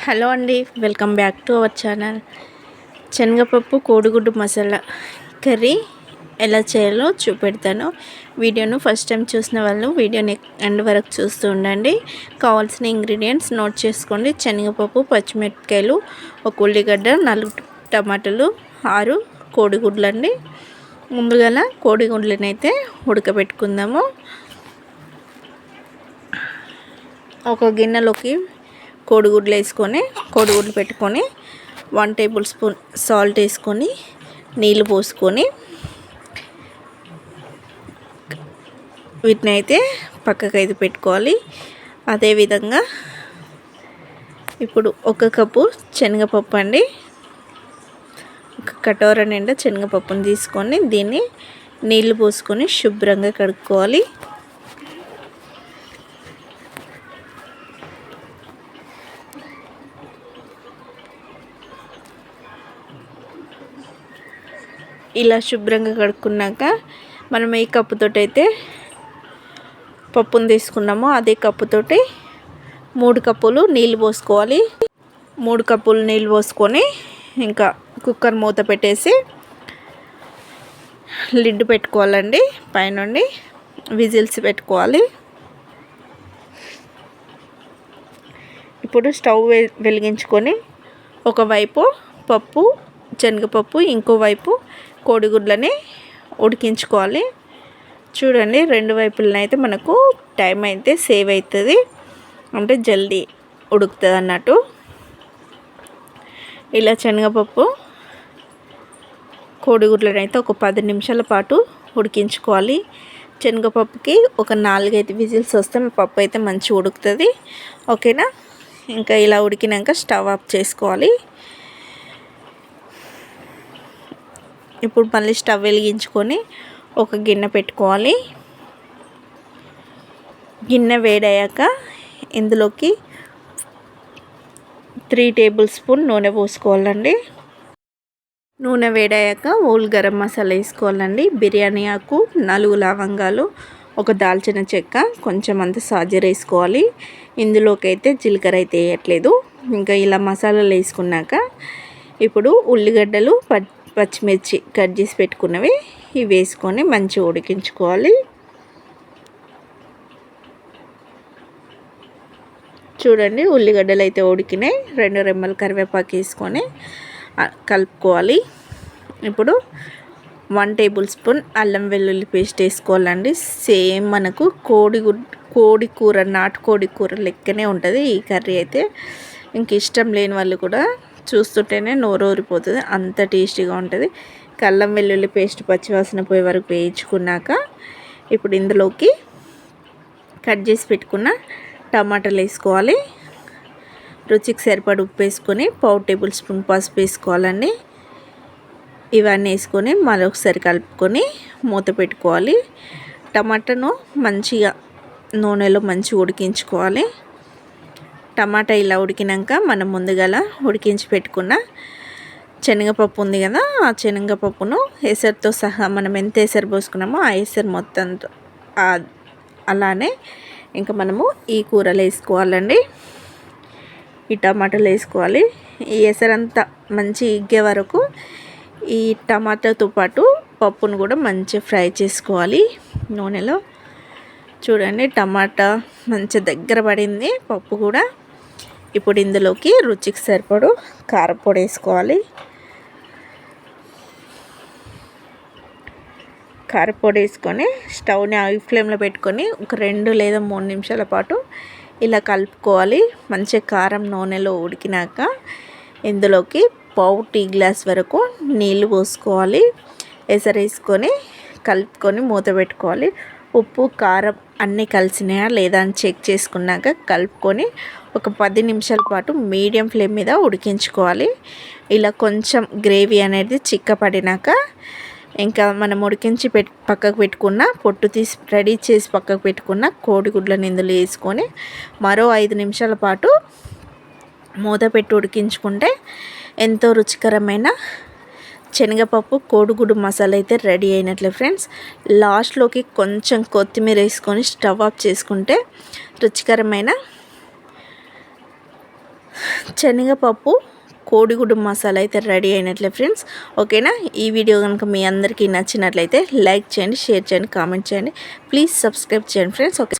Hello అండి, welcome back to our channel. శనగపప్పు కోడిగుడ్డు మసాలా కర్రీ ఎలా చేయాలో చూపెడతాను. వీడియోను ఫస్ట్ టైం చూసిన వాళ్ళు వీడియోని ఎండ్ వరకు చూస్తూ ఉండండి. కావాల్సిన ఇంగ్రీడియంట్స్ నోట్ చేసుకోండి. శనగపప్పు, పచ్చిమిరపకాయలు, ఒక ఉల్లిగడ్డ, 4 టమాటాలు, 6 కోడిగుడ్లు అండి. ముందుగా కోడిగుడ్లను అయితే ఉడకబెట్టుకుందాము. ఒక గిన్నెలోకి కోడిగుడ్లు వేసుకొని కోడిగుడ్లు పెట్టుకొని 1 టేబుల్ స్పూన్ సాల్ట్ వేసుకొని నీళ్ళు పోసుకొని వీటిని అయితే పక్కకైతే పెట్టుకోవాలి. అదేవిధంగా ఇప్పుడు 1 కప్పు శనగపప్పు అండి, 1 కటోర నిండా శనగపప్పును తీసుకొని దీన్ని నీళ్ళు పోసుకొని శుభ్రంగా కడుక్కోవాలి. ఇలా శుభ్రంగా కడుక్కున్నాక మనం ఏ కప్పుతోటి అయితే పప్పును తీసుకున్నామో అదే కప్పుతోటి 3 కప్పులు నీళ్ళు పోసుకోవాలి. 3 కప్పులు నీళ్ళు పోసుకొని ఇంకా కుక్కర్ మూత పెట్టేసి లిడ్ పెట్టుకోవాలండి. పైనుండి విజిల్స్ పెట్టుకోవాలి. ఇప్పుడు స్టవ్ వెలిగించుకొని ఒకవైపు పప్పు శనగపప్పు, ఇంకోవైపు కోడిగుడ్లని ఉడికించుకోవాలి. చూడండి, 2 వైపులనైతే అయితే మనకు టైం అయితే సేవ్ అవుతుంది, అంటే జల్దీ ఉడుకుతుంది అన్నట్టు. ఇలా శనగపప్పు కోడిగుడ్లను అయితే ఒక 10 నిమిషాల పాటు ఉడికించుకోవాలి. శనగపప్పుకి ఒక 4-5 విజిల్స్ వస్తే పప్పు అయితే మంచిగా ఉడుకుతుంది. ఓకేనా? ఇంకా ఇలా ఉడికినాక స్టవ్ ఆఫ్ చేసుకోవాలి. ఇప్పుడు మళ్ళీ స్టవ్ వెలిగించుకొని ఒక గిన్నె పెట్టుకోవాలి. గిన్నె వేడయ్యాక ఇందులోకి 3 టేబుల్ స్పూన్ నూనె పోసుకోవాలండి. నూనె వేడయ్యాక హోల్ గరం మసాలా వేసుకోవాలండి. బిర్యానీ ఆకు, 4 లవంగాలు, ఒక దాల్చిన చెక్క, కొంచెం అంత సాజీర వేసుకోవాలి. ఇందులోకి అయితే జీలకర్ర అయితే వేయట్లేదు. ఇంకా ఇలా మసాలాలు వేసుకున్నాక ఇప్పుడు ఉల్లిగడ్డలు, పచ్చిమిర్చి కట్ చేసి పెట్టుకున్నవి ఇవి వేసుకొని మంచిగా ఉడికించుకోవాలి. చూడండి, ఉల్లిగడ్డలు అయితే ఉడికినాయి. 2 రెమ్మలు కరివేపాకు వేసుకొని కలుపుకోవాలి. ఇప్పుడు 1 టేబుల్ స్పూన్ అల్లం వెల్లుల్లి పేస్ట్ వేసుకోవాలండి. సేమ్ మనకు కోడి కూర, నాటుకోడి కూర లెక్కనే ఉంటుంది ఈ కర్రీ అయితే. ఇంక ఇష్టం లేని వాళ్ళు కూడా చూస్తుంటేనే నోరు ఊరిపోతుంది, అంత టేస్టీగా ఉంటుంది. అల్లం వెల్లుల్లి పేస్ట్ పచ్చివాసన పోయే వరకు వేయించుకున్నాక ఇప్పుడు ఇందులోకి కట్ చేసి పెట్టుకున్న టమాటాలు వేసుకోవాలి. రుచికి సరిపడి ఉప్పు వేసుకొని 1/4 టేబుల్ స్పూన్ పసుపు వేసుకోవాలండి. ఇవన్నీ వేసుకొని మరొకసారి కలుపుకొని మూత పెట్టుకోవాలి. టమాటాను మంచిగా నూనెలో మంచిగా ఉడికించుకోవాలి. టమాటా ఇలా ఉడికినాక మనం ముందుగా ఉడికించి పెట్టుకున్న శనగపప్పు ఉంది కదా, ఆ శనగపప్పును ఎసరుతో సహా మనం ఎంత ఎసరు పోసుకున్నామో ఆ ఎసరు మొత్తం అలానే ఇంకా మనము ఈ కూరలు వేసుకోవాలండి. ఈ టమాటాలు వేసుకోవాలి. ఈ ఎసరంతా మంచి ఇగ్గే వరకు ఈ టమాటాతో పాటు పప్పును కూడా మంచిగా ఫ్రై చేసుకోవాలి నూనెలో. చూడండి, టమాటా మంచి దగ్గర పడింది పప్పు కూడా. ఇప్పుడు ఇందులోకి రుచికి సరిపడు కారపొడి వేసుకోవాలి. కారపొడి వేసుకొని స్టవ్ని హై ఫ్లేమ్లో పెట్టుకొని ఒక 2 లేదా 3 నిమిషాల పాటు ఇలా కలుపుకోవాలి. మంచిగా కారం నూనెలో ఉడికినాక ఇందులోకి 1/4 టీ గ్లాస్ వరకు నీళ్ళు పోసుకోవాలి. ఎసరు వేసుకొని కలుపుకొని మూత పెట్టుకోవాలి. ఉప్పు, కారం అన్నీ కలిసినాయా లేదా అని చెక్ చేసుకున్నాక కలుపుకొని ఒక 10 నిమిషాల పాటు మీడియం ఫ్లేమ్ మీద ఉడికించుకోవాలి. ఇలా కొంచెం గ్రేవీ అనేది చిక్కపడినాక ఇంకా మనం ఉడికించి పక్కకు పెట్టుకున్న పొట్టు తీసి రెడీ చేసి పక్కకు పెట్టుకున్న కోడిగుడ్లను ఇందులో వేసుకొని మరో 5 నిమిషాల పాటు మూత పెట్టి ఉడికించుకుంటే ఎంతో రుచికరమైన శనగపప్పు కోడిగుడ్డు మసాలా అయితే రెడీ అయినట్లే ఫ్రెండ్స్. లాస్ట్లోకి కొంచెం కొత్తిమీర వేసుకొని స్టవ్ ఆఫ్ చేసుకుంటే రుచికరమైన శనగపప్పు కోడిగుడ్డు మసాలా అయితే రెడీ అయినట్లే ఫ్రెండ్స్. ఓకేనా? ఈ వీడియో కనుక మీ అందరికీ నచ్చినట్లయితే లైక్ చేయండి, షేర్ చేయండి, కామెంట్ చేయండి. ప్లీజ్ సబ్స్క్రైబ్ చేయండి ఫ్రెండ్స్. ఓకే.